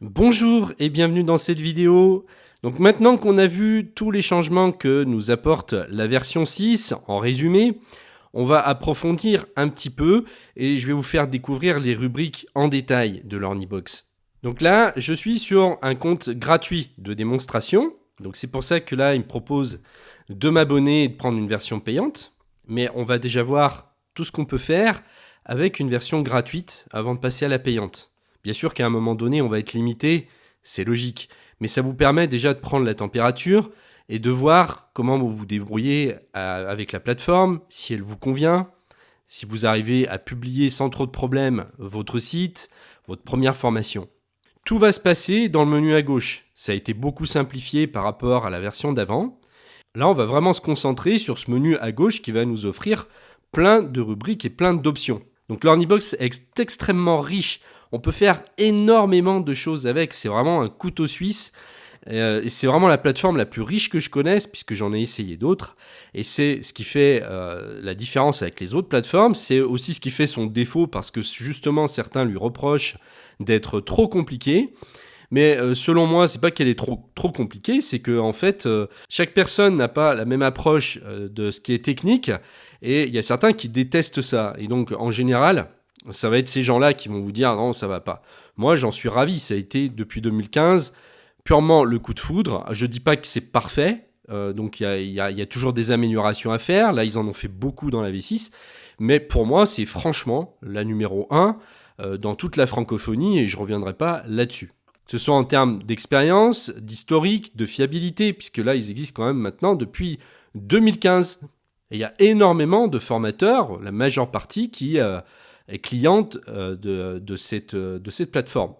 Bonjour et bienvenue dans cette vidéo. Donc maintenant qu'on a vu tous les changements que nous apporte la version 6, en résumé, on va approfondir un petit peu et je vais vous faire découvrir les rubriques en détail de l'Ornibox. Donc là, je suis sur un compte gratuit de démonstration. Donc c'est pour ça que là, il me propose de m'abonner et de prendre une version payante. Mais on va déjà voir tout ce qu'on peut faire avec une version gratuite avant de passer à la payante. Bien sûr qu'à un moment donné, on va être limité, c'est logique. Mais ça vous permet déjà de prendre la température et de voir comment vous vous débrouillez avec la plateforme, si elle vous convient, si vous arrivez à publier sans trop de problèmes votre site, votre première formation. Tout va se passer dans le menu à gauche. Ça a été beaucoup simplifié par rapport à la version d'avant. Là, on va vraiment se concentrer sur ce menu à gauche qui va nous offrir plein de rubriques et plein d'options. Donc l'Ornibox est extrêmement riche. On peut faire énormément de choses avec. C'est vraiment un couteau suisse. Et c'est vraiment la plateforme la plus riche que je connaisse, puisque j'en ai essayé d'autres. Et c'est ce qui fait la différence avec les autres plateformes. C'est aussi ce qui fait son défaut, parce que justement, certains lui reprochent d'être trop compliqué. Mais selon moi, c'est pas qu'elle est trop compliquée, c'est que en fait, chaque personne n'a pas la même approche de ce qui est technique, et il y a certains qui détestent ça. Et donc, en général, ça va être ces gens-là qui vont vous dire non, ça va pas. Moi, j'en suis ravi. Ça a été depuis 2015 purement le coup de foudre. Je dis pas que c'est parfait. Donc il y a toujours des améliorations à faire. Là, ils en ont fait beaucoup dans la V6. Mais pour moi, c'est franchement la numéro 1 dans toute la francophonie, et je reviendrai pas là-dessus. Que ce soit en termes d'expérience, d'historique, de fiabilité, puisque là, ils existent quand même maintenant depuis 2015. Et il y a énormément de formateurs, la majeure partie, qui est cliente de cette plateforme.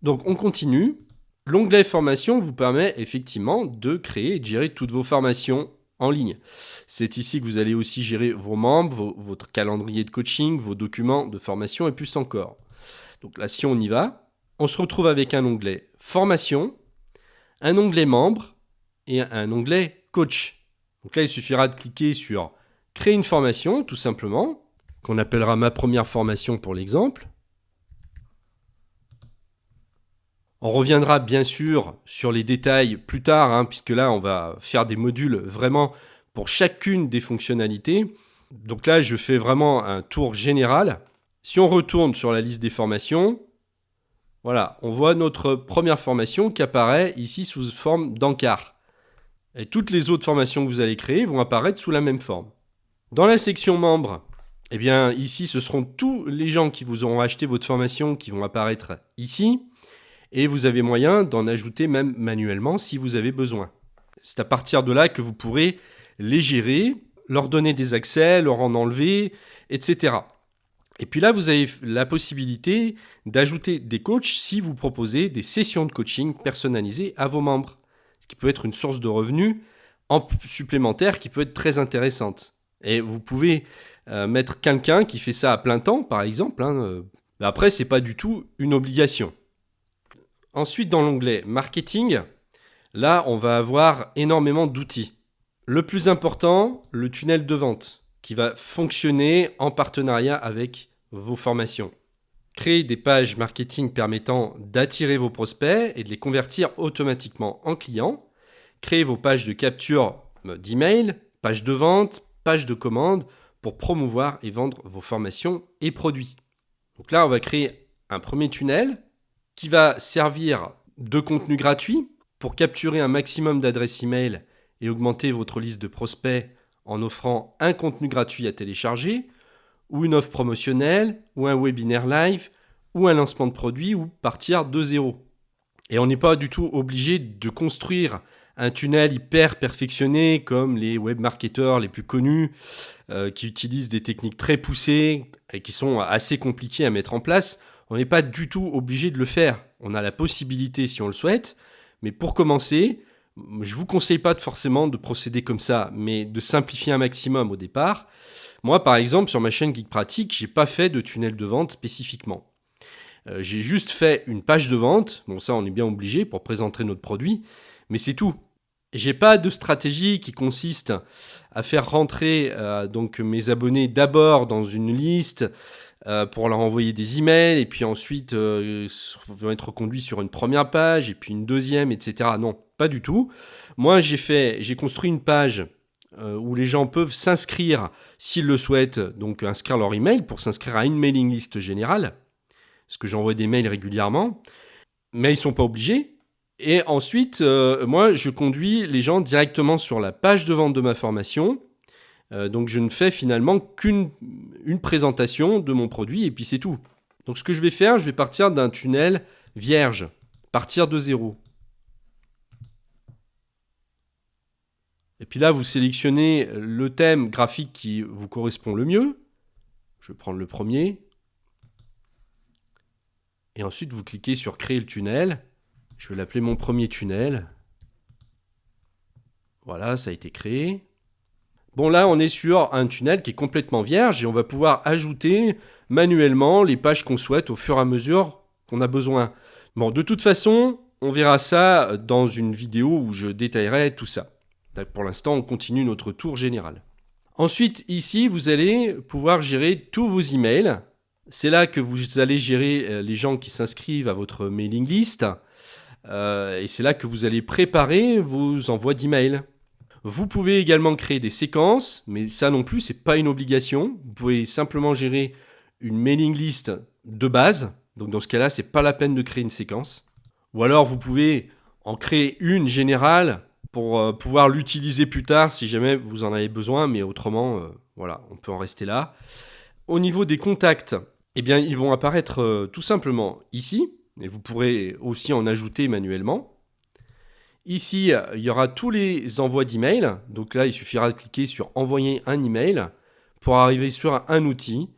Donc, on continue. L'onglet formation vous permet effectivement de créer et de gérer toutes vos formations en ligne. C'est ici que vous allez aussi gérer vos membres, votre calendrier de coaching, vos documents de formation et plus encore. Donc là, si on y va, on se retrouve avec un onglet formation, un onglet membre et un onglet coach. Donc là, il suffira de cliquer sur créer une formation, tout simplement, qu'on appellera ma première formation pour l'exemple. On reviendra bien sûr sur les détails plus tard, puisque là, on va faire des modules vraiment pour chacune des fonctionnalités. Donc là, je fais vraiment un tour général. Si on retourne sur la liste des formations, voilà, on voit notre première formation qui apparaît ici sous forme d'encart. Et toutes les autres formations que vous allez créer vont apparaître sous la même forme. Dans la section membres, eh bien ici, ce seront tous les gens qui vous auront acheté votre formation qui vont apparaître ici. Et vous avez moyen d'en ajouter même manuellement si vous avez besoin. C'est à partir de là que vous pourrez les gérer, leur donner des accès, leur en enlever, etc. Et puis là, vous avez la possibilité d'ajouter des coachs si vous proposez des sessions de coaching personnalisées à vos membres. Ce qui peut être une source de revenus supplémentaire qui peut être très intéressante. Et vous pouvez mettre quelqu'un qui fait ça à plein temps, par exemple. Après, ce n'est pas du tout une obligation. Ensuite, dans l'onglet marketing, là, on va avoir énormément d'outils. Le plus important, le tunnel de vente, qui va fonctionner en partenariat avec vos formations. Créer des pages marketing permettant d'attirer vos prospects et de les convertir automatiquement en clients. Créer vos pages de capture d'email, pages de vente, pages de commande pour promouvoir et vendre vos formations et produits. Donc là, on va créer un premier tunnel qui va servir de contenu gratuit pour capturer un maximum d'adresses email et augmenter votre liste de prospects en offrant un contenu gratuit à télécharger, ou une offre promotionnelle, ou un webinaire live, ou un lancement de produit, ou partir de zéro. Et on n'est pas du tout obligé de construire un tunnel hyper perfectionné comme les web marketeurs les plus connus qui utilisent des techniques très poussées et qui sont assez compliquées à mettre en place. On n'est pas du tout obligé de le faire. On a la possibilité si on le souhaite, mais pour commencer, je ne vous conseille pas forcément de procéder comme ça, mais de simplifier un maximum au départ. Moi, par exemple, sur ma chaîne Geek Pratique, je n'ai pas fait de tunnel de vente spécifiquement. J'ai juste fait une page de vente, bon ça on est bien obligé pour présenter notre produit, mais c'est tout. J'ai pas de stratégie qui consiste à faire rentrer donc mes abonnés d'abord dans une liste pour leur envoyer des emails, et puis ensuite vont être reconduits sur une première page, et puis une deuxième, etc. Non, pas du tout. Moi, j'ai construit une page où les gens peuvent s'inscrire s'ils le souhaitent, donc inscrire leur email pour s'inscrire à une mailing list générale, parce que j'envoie des mails régulièrement, mais ils ne sont pas obligés. Et ensuite, moi, je conduis les gens directement sur la page de vente de ma formation. Donc je ne fais finalement qu'une présentation de mon produit et puis c'est tout. Donc ce que je vais faire, je vais partir d'un tunnel vierge, partir de zéro. Et puis là, vous sélectionnez le thème graphique qui vous correspond le mieux. Je vais prendre le premier. Et ensuite, vous cliquez sur créer le tunnel. Je vais l'appeler mon premier tunnel. Voilà, ça a été créé. Bon, là, on est sur un tunnel qui est complètement vierge et on va pouvoir ajouter manuellement les pages qu'on souhaite au fur et à mesure qu'on a besoin. Bon, de toute façon, on verra ça dans une vidéo où je détaillerai tout ça. Pour l'instant, on continue notre tour général. Ensuite, ici, vous allez pouvoir gérer tous vos emails. C'est là que vous allez gérer les gens qui s'inscrivent à votre mailing list. Et c'est là que vous allez préparer vos envois d'emails. Vous pouvez également créer des séquences, mais ça non plus, c'est pas une obligation. Vous pouvez simplement gérer une mailing list de base. Donc dans ce cas-là, c'est pas la peine de créer une séquence. Ou alors vous pouvez en créer une générale pour pouvoir l'utiliser plus tard si jamais vous en avez besoin, mais autrement, voilà, on peut en rester là. Au niveau des contacts, eh bien, ils vont apparaître tout simplement ici, et vous pourrez aussi en ajouter manuellement. Ici, il y aura tous les envois d'email. Donc là, il suffira de cliquer sur envoyer un email pour arriver sur un outil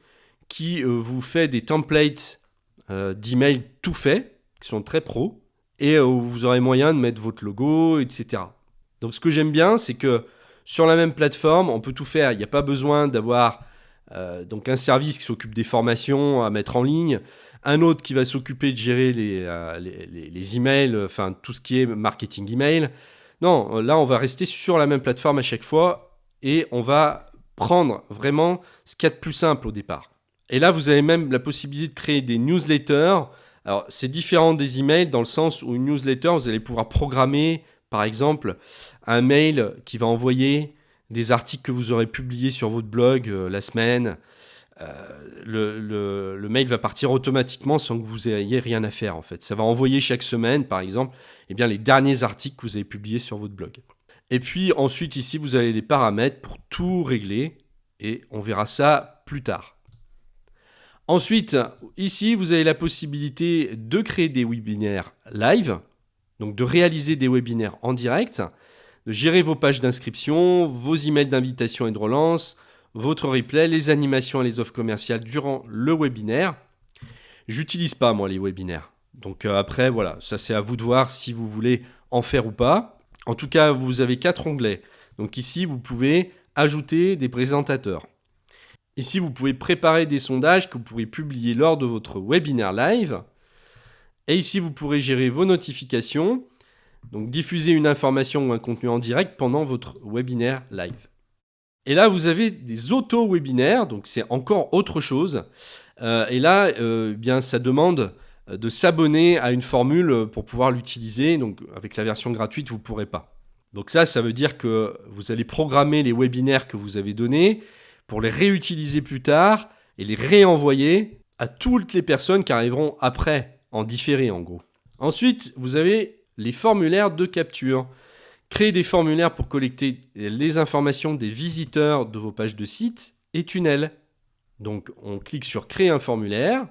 qui vous fait des templates d'email tout faits, qui sont très pro, et où vous aurez moyen de mettre votre logo, etc. Donc ce que j'aime bien, c'est que sur la même plateforme, on peut tout faire. Il n'y a pas besoin d'avoir donc un service qui s'occupe des formations à mettre en ligne, un autre qui va s'occuper de gérer les emails, enfin tout ce qui est marketing email. Non, là on va rester sur la même plateforme à chaque fois et on va prendre vraiment ce qu'il y a de plus simple au départ. Et là vous avez même la possibilité de créer des newsletters. Alors c'est différent des emails dans le sens où une newsletter, vous allez pouvoir programmer par exemple un mail qui va envoyer des articles que vous aurez publiés sur votre blog la semaine. Le mail va partir automatiquement sans que vous ayez rien à faire en fait. Ça va envoyer chaque semaine par exemple les derniers articles que vous avez publiés sur votre blog. Et puis ensuite ici vous avez les paramètres pour tout régler et on verra ça plus tard. Ensuite ici vous avez la possibilité de créer des webinaires live, donc de réaliser des webinaires en direct, de gérer vos pages d'inscription, vos emails d'invitation et de relance, votre replay, les animations et les offres commerciales durant le webinaire. J'utilise pas moi les webinaires. Donc après voilà, ça c'est à vous de voir si vous voulez en faire ou pas. En tout cas, vous avez 4 onglets. Donc ici, vous pouvez ajouter des présentateurs. Ici, vous pouvez préparer des sondages que vous pourrez publier lors de votre webinaire live. Et ici, vous pourrez gérer vos notifications, donc diffuser une information ou un contenu en direct pendant votre webinaire live. Et là, vous avez des auto-webinaires, donc c'est encore autre chose. Et là, bien, ça demande de s'abonner à une formule pour pouvoir l'utiliser. Donc avec la version gratuite, vous ne pourrez pas. Donc ça veut dire que vous allez programmer les webinaires que vous avez donnés pour les réutiliser plus tard et les réenvoyer à toutes les personnes qui arriveront après, en différé en gros. Ensuite, vous avez les formulaires de capture. Créer des formulaires pour collecter les informations des visiteurs de vos pages de site et tunnels. Donc on clique sur créer un formulaire.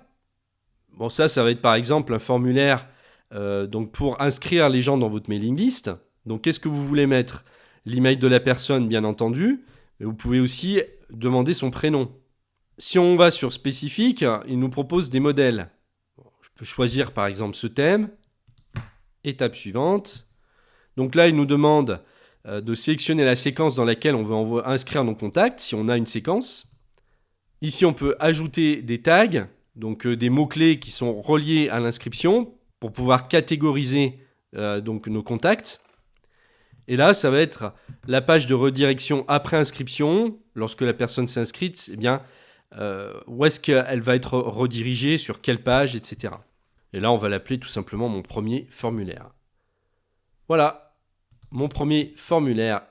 Bon, ça va être par exemple un formulaire donc pour inscrire les gens dans votre mailing list. Donc qu'est-ce que vous voulez mettre? L'email de la personne, bien entendu, mais vous pouvez aussi demander son prénom. Si on va sur spécifique, il nous propose des modèles. Je peux choisir par exemple ce thème. Étape suivante. Donc là, il nous demande de sélectionner la séquence dans laquelle on veut inscrire nos contacts, si on a une séquence. Ici, on peut ajouter des tags, donc des mots-clés qui sont reliés à l'inscription pour pouvoir catégoriser donc nos contacts. Et là, ça va être la page de redirection après inscription. Lorsque la personne s'est inscrite, eh bien, où est-ce qu'elle va être redirigée, sur quelle page, etc. Et là, on va l'appeler tout simplement mon premier formulaire. Voilà, mon premier formulaire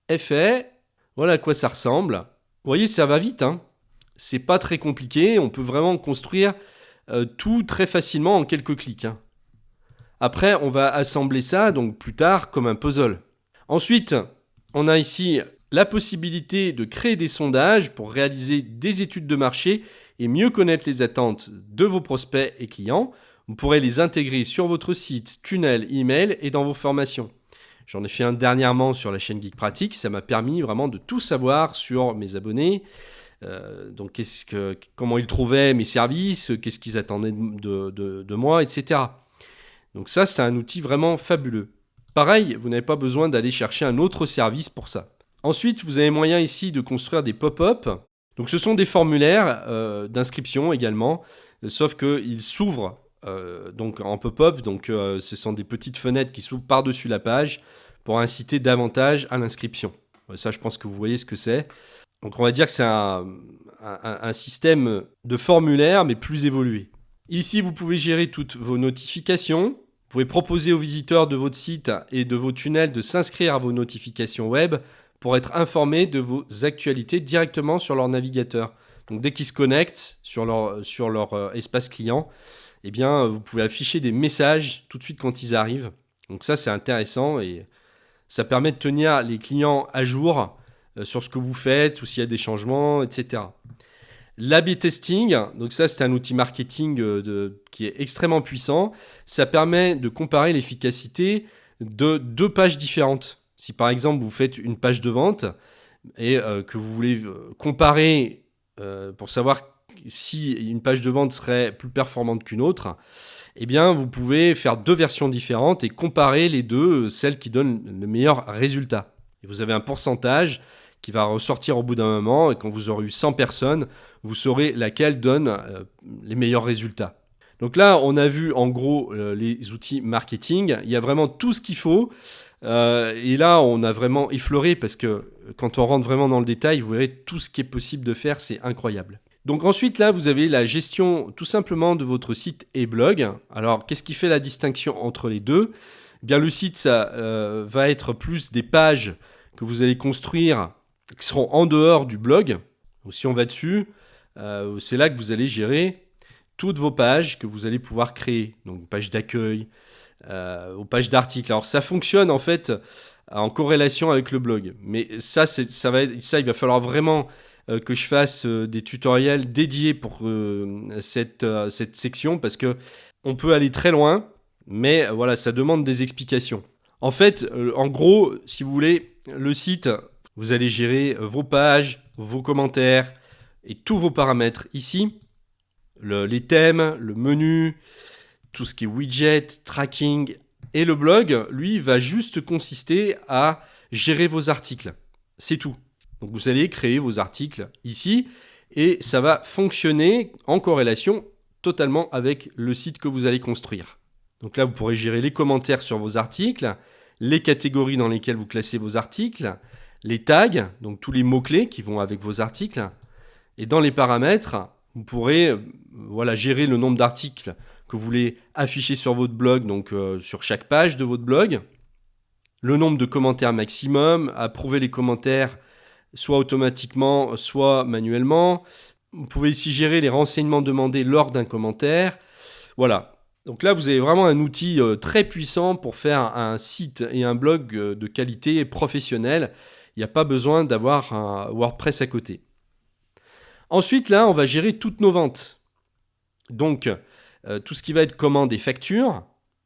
est fait. Voilà à quoi ça ressemble. Vous voyez, ça va vite, hein. C'est pas très compliqué, on peut vraiment construire tout très facilement en quelques clics, hein. Après, on va assembler ça donc plus tard comme un puzzle. Ensuite, on a ici la possibilité de créer des sondages pour réaliser des études de marché et mieux connaître les attentes de vos prospects et clients. Vous pourrez les intégrer sur votre site, tunnel, email et dans vos formations. J'en ai fait un dernièrement sur la chaîne Geek Pratique. Ça m'a permis vraiment de tout savoir sur mes abonnés. Donc comment ils trouvaient mes services, qu'est-ce qu'ils attendaient de moi, etc. Donc ça, c'est un outil vraiment fabuleux. Pareil, vous n'avez pas besoin d'aller chercher un autre service pour ça. Ensuite, vous avez moyen ici de construire des pop-up. Donc ce sont des formulaires d'inscription également, sauf qu'ils s'ouvrent donc en pop-up. Donc ce sont des petites fenêtres qui s'ouvrent par-dessus la page pour inciter davantage à l'inscription. Ça, je pense que vous voyez ce que c'est. Donc on va dire que c'est un système de formulaire, mais plus évolué. Ici, vous pouvez gérer toutes vos notifications. Vous pouvez proposer aux visiteurs de votre site et de vos tunnels de s'inscrire à vos notifications web pour être informés de vos actualités directement sur leur navigateur. Donc dès qu'ils se connectent sur leur espace client, eh bien, vous pouvez afficher des messages tout de suite quand ils arrivent. Donc ça, c'est intéressant et ça permet de tenir les clients à jour sur ce que vous faites ou s'il y a des changements, etc. L'A/B testing, donc ça c'est un outil marketing qui est extrêmement puissant. Ça permet de comparer l'efficacité de deux pages différentes. Si par exemple vous faites une page de vente et que vous voulez comparer pour savoir si une page de vente serait plus performante qu'une autre, eh bien vous pouvez faire deux versions différentes et comparer les deux, celles qui donnent le meilleur résultat. Et vous avez un pourcentage qui va ressortir au bout d'un moment, et quand vous aurez eu 100 personnes, vous saurez laquelle donne les meilleurs résultats. Donc là, on a vu en gros les outils marketing. Il y a vraiment tout ce qu'il faut. Et là, on a vraiment effleuré parce que quand on rentre vraiment dans le détail, vous verrez tout ce qui est possible de faire, c'est incroyable. Donc ensuite, là, vous avez la gestion tout simplement de votre site et blog. Alors, qu'est-ce qui fait la distinction entre les deux ? Eh bien, le site, ça va être plus des pages que vous allez construire qui seront en dehors du blog. Donc, si on va dessus, c'est là que vous allez gérer toutes vos pages que vous allez pouvoir créer. Donc, pages d'accueil, aux pages d'articles. Alors, ça fonctionne en fait en corrélation avec le blog. Mais ça, il va falloir vraiment que je fasse des tutoriels dédiés pour cette section parce que on peut aller très loin, mais voilà, ça demande des explications. En fait, en gros, si vous voulez, le site, vous allez gérer vos pages, vos commentaires et tous vos paramètres ici. Les thèmes, le menu, tout ce qui est widget, tracking. Et le blog, lui, va juste consister à gérer vos articles. C'est tout. Donc vous allez créer vos articles ici et ça va fonctionner en corrélation totalement avec le site que vous allez construire. Donc là, vous pourrez gérer les commentaires sur vos articles, les catégories dans lesquelles vous classez vos articles, les tags, donc tous les mots-clés qui vont avec vos articles. Et dans les paramètres, vous pourrez gérer le nombre d'articles que vous voulez afficher sur votre blog, donc sur chaque page de votre blog, le nombre de commentaires maximum, approuver les commentaires soit automatiquement, soit manuellement. Vous pouvez ici gérer les renseignements demandés lors d'un commentaire. Voilà. Donc là, vous avez vraiment un outil très puissant pour faire un site et un blog de qualité professionnelle. Il n'y a pas besoin d'avoir un WordPress à côté. Ensuite, là, on va gérer toutes nos ventes. Donc, tout ce qui va être commande et facture.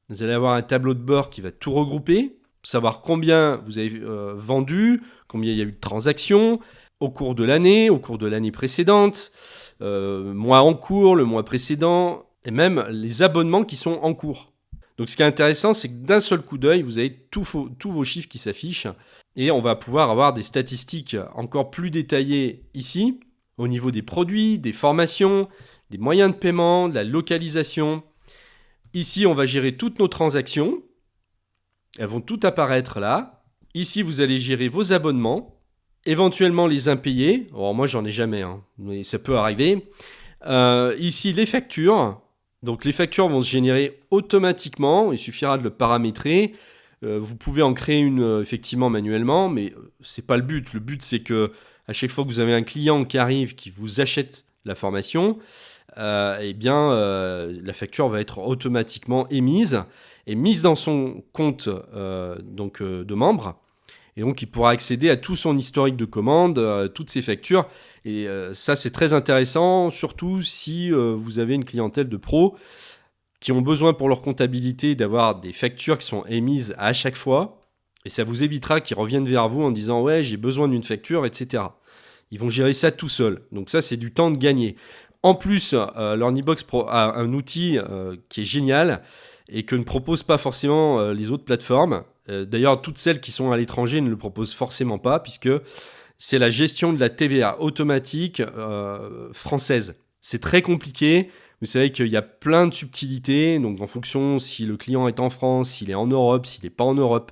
Vous allez avoir un tableau de bord qui va tout regrouper, savoir combien vous avez vendu, combien il y a eu de transactions au cours de l'année précédente, mois en cours, le mois précédent, et même les abonnements qui sont en cours. Donc ce qui est intéressant, c'est que d'un seul coup d'œil, vous avez tous vos chiffres qui s'affichent, et on va pouvoir avoir des statistiques encore plus détaillées ici, au niveau des produits, des formations, des moyens de paiement, de la localisation. Ici, on va gérer toutes nos transactions. Elles vont toutes apparaître là. Ici, vous allez gérer vos abonnements. Éventuellement les impayés. Alors moi j'en ai jamais, hein, mais ça peut arriver. Ici les factures. Donc les factures vont se générer automatiquement. Il suffira de le paramétrer. Vous pouvez en créer une effectivement manuellement, mais c'est pas le but. Le but c'est que à chaque fois que vous avez un client qui arrive, qui vous achète la formation, eh bien la facture va être automatiquement émise et mise dans son compte de membre. Et donc, il pourra accéder à tout son historique de commande, toutes ses factures. Et ça, c'est très intéressant, surtout si vous avez une clientèle de pros qui ont besoin pour leur comptabilité d'avoir des factures qui sont émises à chaque fois. Et ça vous évitera qu'ils reviennent vers vous en disant « Ouais, j'ai besoin d'une facture, etc. » Ils vont gérer ça tout seuls. Donc ça, c'est du temps de gagner. En plus, l'Ornibox a un outil qui est génial et que ne proposent pas forcément les autres plateformes. D'ailleurs, toutes celles qui sont à l'étranger ne le proposent forcément pas, puisque c'est la gestion de la TVA automatique française. C'est très compliqué. Vous savez qu'il y a plein de subtilités, donc en fonction si le client est en France, s'il est en Europe, s'il n'est pas en Europe,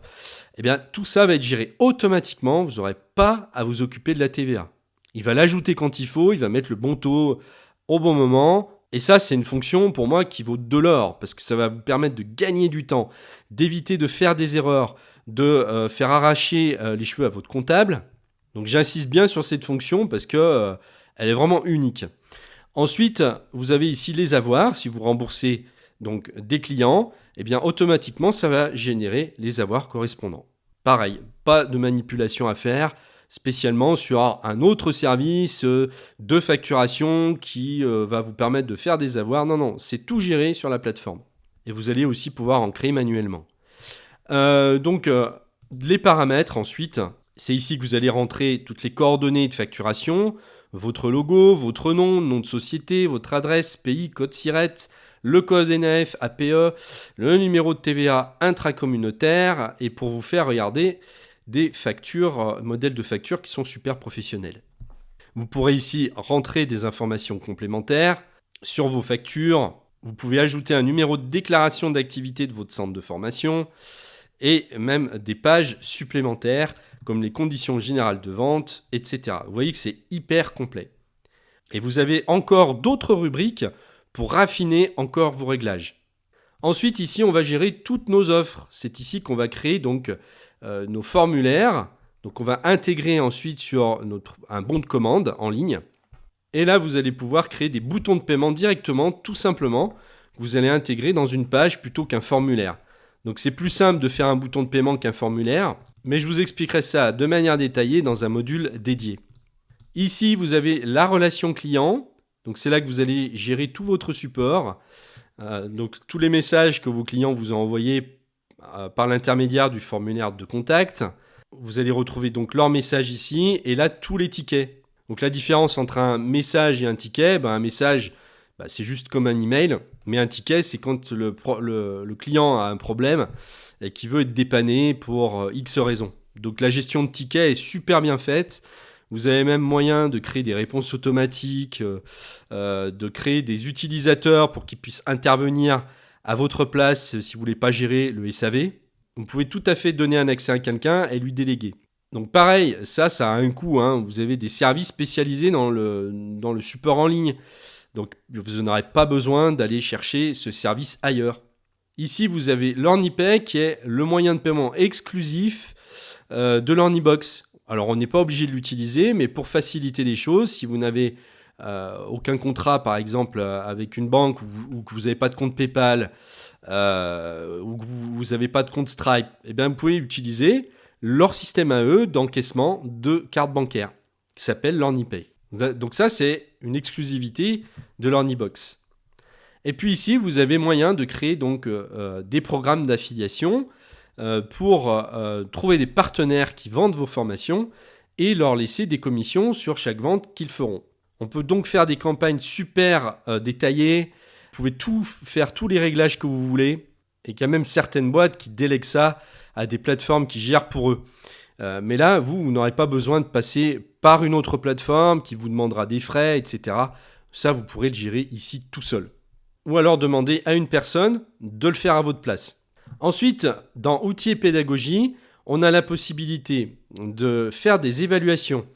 eh bien tout ça va être géré automatiquement. Vous n'aurez pas à vous occuper de la TVA. Il va l'ajouter quand il faut, il va mettre le bon taux au bon moment. Et ça, c'est une fonction pour moi qui vaut de l'or, parce que ça va vous permettre de gagner du temps, d'éviter de faire des erreurs, de faire arracher les cheveux à votre comptable. Donc j'insiste bien sur cette fonction parce que elle est vraiment unique. Ensuite, vous avez ici les avoirs. Si vous remboursez donc des clients, eh bien automatiquement, ça va générer les avoirs correspondants. Pareil, pas de manipulation à faire, spécialement sur un autre service de facturation qui va vous permettre de faire des avoirs. Non, c'est tout géré sur la plateforme. Et vous allez aussi pouvoir en créer manuellement. Les paramètres ensuite, c'est ici que vous allez rentrer toutes les coordonnées de facturation, votre logo, votre nom de société, votre adresse, pays, code SIRET, le code NAF, APE, le numéro de TVA intracommunautaire, et pour vous faire regarder des factures, modèles de factures qui sont super professionnels. Vous pourrez ici rentrer des informations complémentaires sur vos factures. Vous pouvez ajouter un numéro de déclaration d'activité de votre centre de formation et même des pages supplémentaires comme les conditions générales de vente, etc. Vous voyez que c'est hyper complet. Et vous avez encore d'autres rubriques pour raffiner encore vos réglages. Ensuite, ici, on va gérer toutes nos offres. C'est ici qu'on va créer donc nos formulaires. Donc on va intégrer ensuite sur un bon de commande en ligne. Et là, vous allez pouvoir créer des boutons de paiement directement, tout simplement, que vous allez intégrer dans une page plutôt qu'un formulaire. Donc c'est plus simple de faire un bouton de paiement qu'un formulaire, mais je vous expliquerai ça de manière détaillée dans un module dédié. Ici, vous avez la relation client. Donc c'est là que vous allez gérer tout votre support. Donc tous les messages que vos clients vous ont envoyés par l'intermédiaire du formulaire de contact. Vous allez retrouver donc leur message ici et là tous les tickets. Donc la différence entre un message et un ticket, un message c'est juste comme un email, mais un ticket c'est quand le client a un problème et qu'il veut être dépanné pour X raisons. Donc la gestion de tickets est super bien faite. Vous avez même moyen de créer des réponses automatiques, de créer des utilisateurs pour qu'ils puissent intervenir à votre place si vous ne voulez pas gérer le SAV. Vous pouvez tout à fait donner un accès à quelqu'un et lui déléguer. Donc pareil, ça a un coût. Vous avez des services spécialisés dans le support en ligne. Donc vous n'aurez pas besoin d'aller chercher ce service ailleurs. Ici, vous avez l'Ornipay qui est le moyen de paiement exclusif de l'Ornibox. Alors on n'est pas obligé de l'utiliser, mais pour faciliter les choses, si vous n'avez aucun contrat par exemple avec une banque ou que vous n'avez pas de compte PayPal ou que vous n'avez pas de compte Stripe, eh bien, vous pouvez utiliser leur système à eux d'encaissement de cartes bancaires qui s'appelle l'Ornipay. Donc ça, c'est une exclusivité de l'Ornibox. Et puis ici, vous avez moyen de créer donc des programmes d'affiliation pour trouver des partenaires qui vendent vos formations et leur laisser des commissions sur chaque vente qu'ils feront. On peut donc faire des campagnes super détaillées. Vous pouvez faire tous les réglages que vous voulez. Et qu'il y a même certaines boîtes qui délèguent ça à des plateformes qui gèrent pour eux. Mais là, vous n'aurez pas besoin de passer par une autre plateforme qui vous demandera des frais, etc. Ça, vous pourrez le gérer ici tout seul. Ou alors demander à une personne de le faire à votre place. Ensuite, dans Outils et pédagogie, on a la possibilité de faire des évaluations,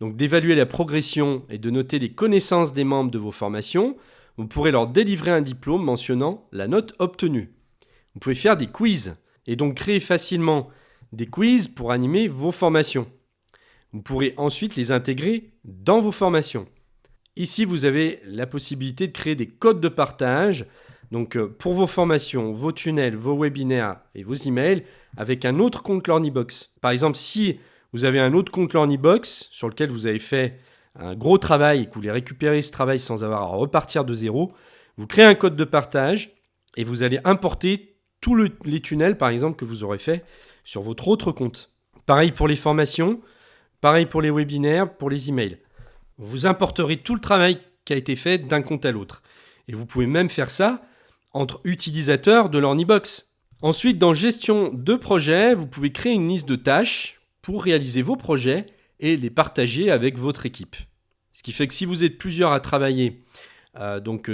donc d'évaluer la progression et de noter les connaissances des membres de vos formations. Vous pourrez leur délivrer un diplôme mentionnant la note obtenue. Vous pouvez faire des quiz et donc créer facilement des quiz pour animer vos formations. Vous pourrez ensuite les intégrer dans vos formations. Ici, vous avez la possibilité de créer des codes de partage, donc pour vos formations, vos tunnels, vos webinaires et vos emails, avec un autre compte Learnybox. Par exemple, si vous avez un autre compte Learnybox sur lequel vous avez fait un gros travail et que vous voulez récupérer ce travail sans avoir à repartir de zéro, vous créez un code de partage et vous allez importer tous les tunnels, par exemple, que vous aurez fait sur votre autre compte. Pareil pour les formations, pareil pour les webinaires, pour les emails. Vous importerez tout le travail qui a été fait d'un compte à l'autre. Et vous pouvez même faire ça entre utilisateurs de Learnybox. Ensuite, dans Gestion de projet, vous pouvez créer une liste de tâches pour réaliser vos projets et les partager avec votre équipe. Ce qui fait que si vous êtes plusieurs à travailler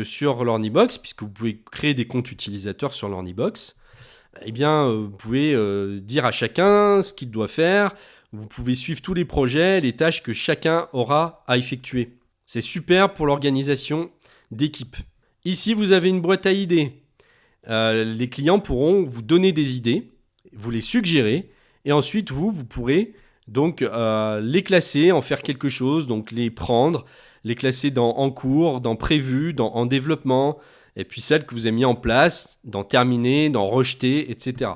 sur Learnybox, puisque vous pouvez créer des comptes utilisateurs sur Learnybox, eh bien, vous pouvez dire à chacun ce qu'il doit faire. Vous pouvez suivre tous les projets, les tâches que chacun aura à effectuer. C'est super pour l'organisation d'équipe. Ici, vous avez une boîte à idées. Les clients pourront vous donner des idées, vous les suggérer, et ensuite, vous pourrez donc les classer, en faire quelque chose, donc les prendre, les classer en cours, dans prévu, en développement, et puis celles que vous avez mis en place, dans terminer, dans rejeter, etc.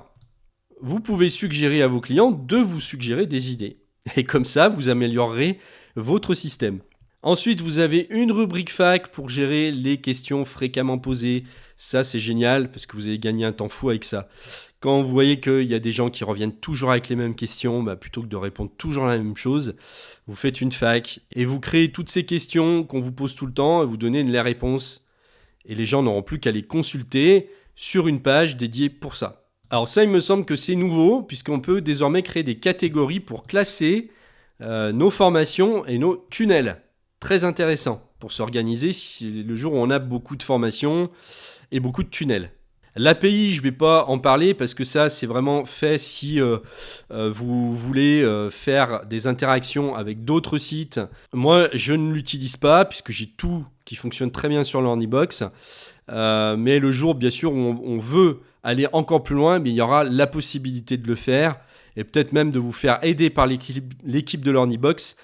Vous pouvez suggérer à vos clients de vous suggérer des idées. Et comme ça, vous améliorerez votre système. Ensuite, vous avez une rubrique fac pour gérer les questions fréquemment posées. Ça, c'est génial parce que vous allez gagner un temps fou avec ça. Quand vous voyez qu'il y a des gens qui reviennent toujours avec les mêmes questions, plutôt que de répondre toujours la même chose, vous faites une fac et vous créez toutes ces questions qu'on vous pose tout le temps et vous donnez les réponses. Et les gens n'auront plus qu'à les consulter sur une page dédiée pour ça. Alors ça, il me semble que c'est nouveau puisqu'on peut désormais créer des catégories pour classer nos formations et nos tunnels. Très intéressant pour s'organiser le jour où on a beaucoup de formations et beaucoup de tunnels. L'API, je ne vais pas en parler parce que ça, c'est vraiment fait si vous voulez faire des interactions avec d'autres sites. Moi, je ne l'utilise pas puisque j'ai tout qui fonctionne très bien sur Learnybox. Mais le jour, bien sûr, où on veut aller encore plus loin, il y aura la possibilité de le faire et peut-être même de vous faire aider par l'équipe de Learnybox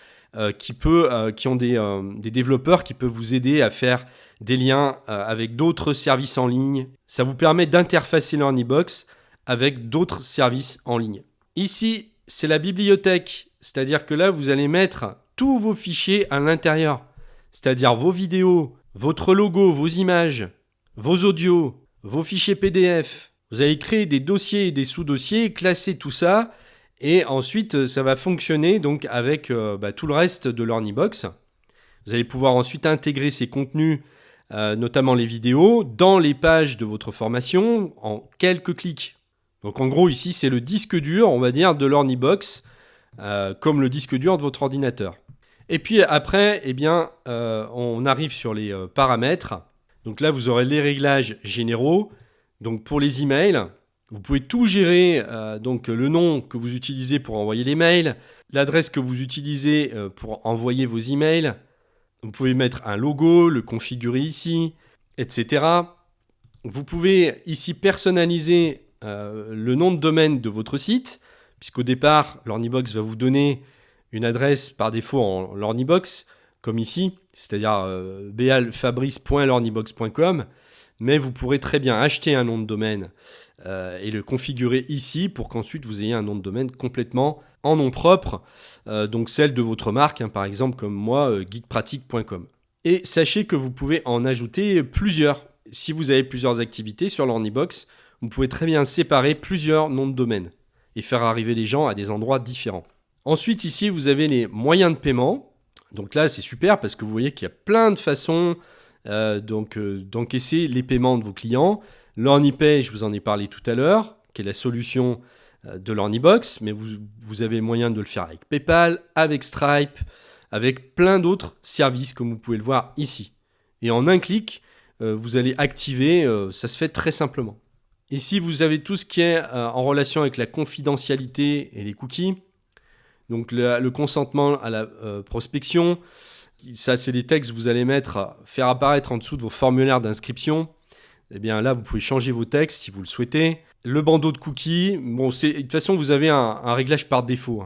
qui ont des développeurs qui peuvent vous aider à faire des liens avec d'autres services en ligne. Ça vous permet d'interfacer Learnybox avec d'autres services en ligne. Ici, c'est la bibliothèque, c'est-à-dire que là, vous allez mettre tous vos fichiers à l'intérieur, c'est-à-dire vos vidéos, votre logo, vos images, vos audios, vos fichiers PDF. Vous allez créer des dossiers et des sous-dossiers, classer tout ça, et ensuite, ça va fonctionner donc avec tout le reste de Learnybox. Vous allez pouvoir ensuite intégrer ces contenus, notamment les vidéos, dans les pages de votre formation en quelques clics. Donc en gros, ici, c'est le disque dur, on va dire, de Learnybox, comme le disque dur de votre ordinateur. Et puis après, on arrive sur les paramètres. Donc là, vous aurez les réglages généraux. Donc pour les emails, vous pouvez tout gérer, donc le nom que vous utilisez pour envoyer les mails, l'adresse que vous utilisez pour envoyer vos emails. Vous pouvez mettre un logo, le configurer ici, etc. Vous pouvez ici personnaliser le nom de domaine de votre site, puisqu'au départ, Learnybox va vous donner une adresse par défaut en Learnybox, comme ici, c'est-à-dire bealfabrice.learnybox.com, mais vous pourrez très bien acheter un nom de domaine et le configurer ici pour qu'ensuite vous ayez un nom de domaine complètement en nom propre, donc celle de votre marque, par exemple comme moi, geekpratique.com. Et sachez que vous pouvez en ajouter plusieurs. Si vous avez plusieurs activités sur Learnybox, vous pouvez très bien séparer plusieurs noms de domaine et faire arriver les gens à des endroits différents. Ensuite, ici, vous avez les moyens de paiement. Donc là, c'est super parce que vous voyez qu'il y a plein de façons d'encaisser les paiements de vos clients. Learnypay, je vous en ai parlé tout à l'heure, qui est la solution de Learnybox, mais vous avez moyen de le faire avec PayPal, avec Stripe, avec plein d'autres services comme vous pouvez le voir ici. Et en un clic, vous allez activer, ça se fait très simplement. Ici, vous avez tout ce qui est en relation avec la confidentialité et les cookies. Donc le consentement à la prospection. Ça, c'est des textes que vous allez faire apparaître en dessous de vos formulaires d'inscription. Eh bien là, vous pouvez changer vos textes si vous le souhaitez. Le bandeau de cookies, bon, de toute façon, vous avez un réglage par défaut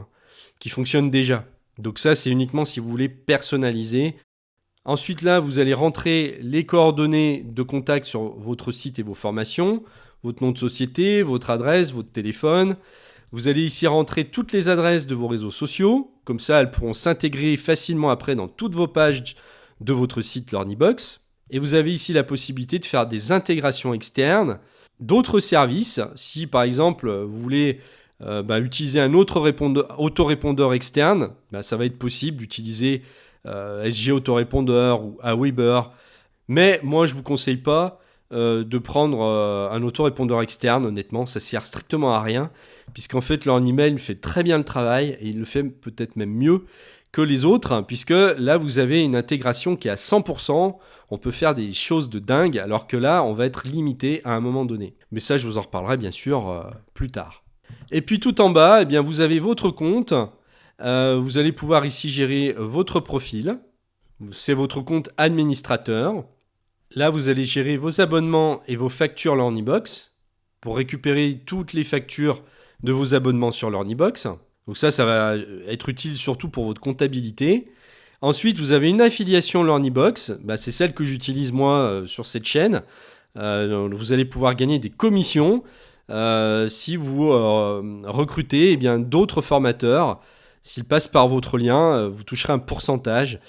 qui fonctionne déjà. Donc ça, c'est uniquement si vous voulez personnaliser. Ensuite, là, vous allez rentrer les coordonnées de contact sur votre site et vos formations, votre nom de société, votre adresse, votre téléphone. Vous allez ici rentrer toutes les adresses de vos réseaux sociaux. Comme ça, elles pourront s'intégrer facilement après dans toutes vos pages de votre site Learnybox. Et vous avez ici la possibilité de faire des intégrations externes d'autres services. Si, par exemple, vous voulez utiliser un autre autorépondeur externe, ça va être possible d'utiliser SG Autorépondeur ou Aweber. Mais moi, je ne vous conseille pas de prendre un autorépondeur externe. Honnêtement, ça sert strictement à rien, puisqu'en fait, Learnymail fait très bien le travail, et il le fait peut-être même mieux que les autres, puisque là, vous avez une intégration qui est à 100%. On peut faire des choses de dingue, alors que là, on va être limité à un moment donné. Mais ça, je vous en reparlerai bien sûr plus tard. Et puis tout en bas, eh bien, vous avez votre compte. Vous allez pouvoir ici gérer votre profil. C'est votre compte administrateur. Là, vous allez gérer vos abonnements et vos factures Learnybox pour récupérer toutes les factures de vos abonnements sur Learnybox. Donc ça va être utile surtout pour votre comptabilité. Ensuite, vous avez une affiliation Learnybox. C'est celle que j'utilise moi sur cette chaîne. Vous allez pouvoir gagner des commissions si vous recrutez d'autres formateurs. S'ils passent par votre lien, vous toucherez un pourcentage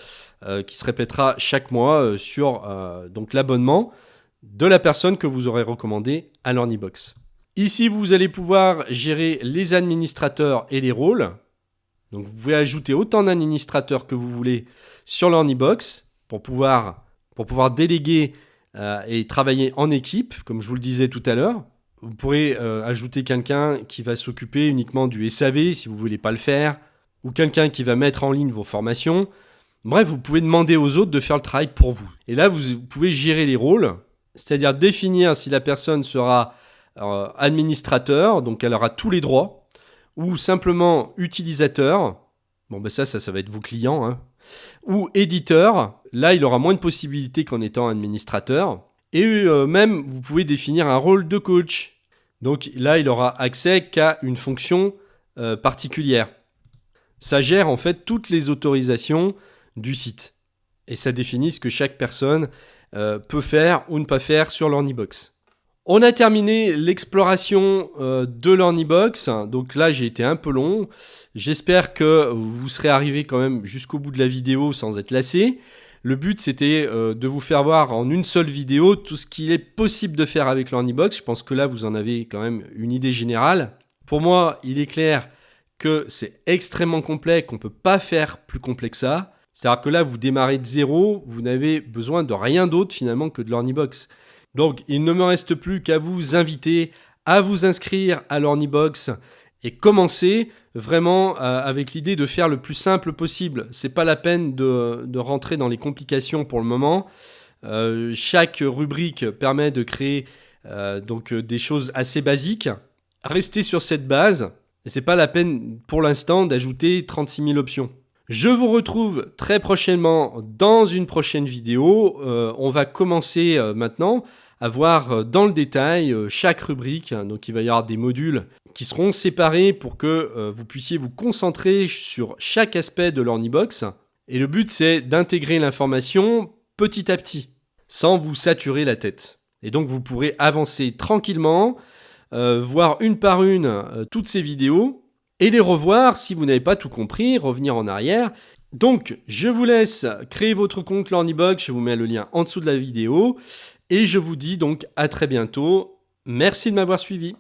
qui se répétera chaque mois sur donc l'abonnement de la personne que vous aurez recommandée à Learnybox. Ici, vous allez pouvoir gérer les administrateurs et les rôles. Donc, vous pouvez ajouter autant d'administrateurs que vous voulez sur Learnybox pour pouvoir déléguer et travailler en équipe, comme je vous le disais tout à l'heure. Vous pourrez ajouter quelqu'un qui va s'occuper uniquement du SAV si vous ne voulez pas le faire, ou quelqu'un qui va mettre en ligne vos formations. Bref, vous pouvez demander aux autres de faire le travail pour vous. Et là, vous pouvez gérer les rôles, c'est-à-dire définir si la personne sera administrateur, donc elle aura tous les droits, ou simplement utilisateur, ça va être vos clients, ou éditeur, là il aura moins de possibilités qu'en étant administrateur, et même vous pouvez définir un rôle de coach, donc là il aura accès qu'à une fonction particulière. Ça gère en fait toutes les autorisations du site, et ça définit ce que chaque personne peut faire ou ne pas faire sur Learnybox. On a terminé l'exploration de Learnybox, donc là j'ai été un peu long. J'espère que vous serez arrivé quand même jusqu'au bout de la vidéo sans être lassé. Le but c'était de vous faire voir en une seule vidéo tout ce qu'il est possible de faire avec Learnybox. Je pense que là vous en avez quand même une idée générale. Pour moi, il est clair que c'est extrêmement complet, qu'on ne peut pas faire plus complet que ça. C'est-à-dire que là vous démarrez de zéro, vous n'avez besoin de rien d'autre finalement que de Learnybox. Donc, il ne me reste plus qu'à vous inviter à vous inscrire à Learnybox et commencer vraiment avec l'idée de faire le plus simple possible. C'est pas la peine de rentrer dans les complications pour le moment. Chaque rubrique permet de créer des choses assez basiques. Restez sur cette base et c'est pas la peine pour l'instant d'ajouter 36 000 options. Je vous retrouve très prochainement dans une prochaine vidéo. On va commencer maintenant à voir dans le détail chaque rubrique. Donc il va y avoir des modules qui seront séparés pour que vous puissiez vous concentrer sur chaque aspect de Learnybox. Et le but c'est d'intégrer l'information petit à petit, sans vous saturer la tête. Et donc vous pourrez avancer tranquillement, voir une par une toutes ces vidéos et les revoir si vous n'avez pas tout compris, revenir en arrière. Donc je vous laisse créer votre compte Learnybox, je vous mets le lien en dessous de la vidéo. Et je vous dis donc à très bientôt. Merci de m'avoir suivi.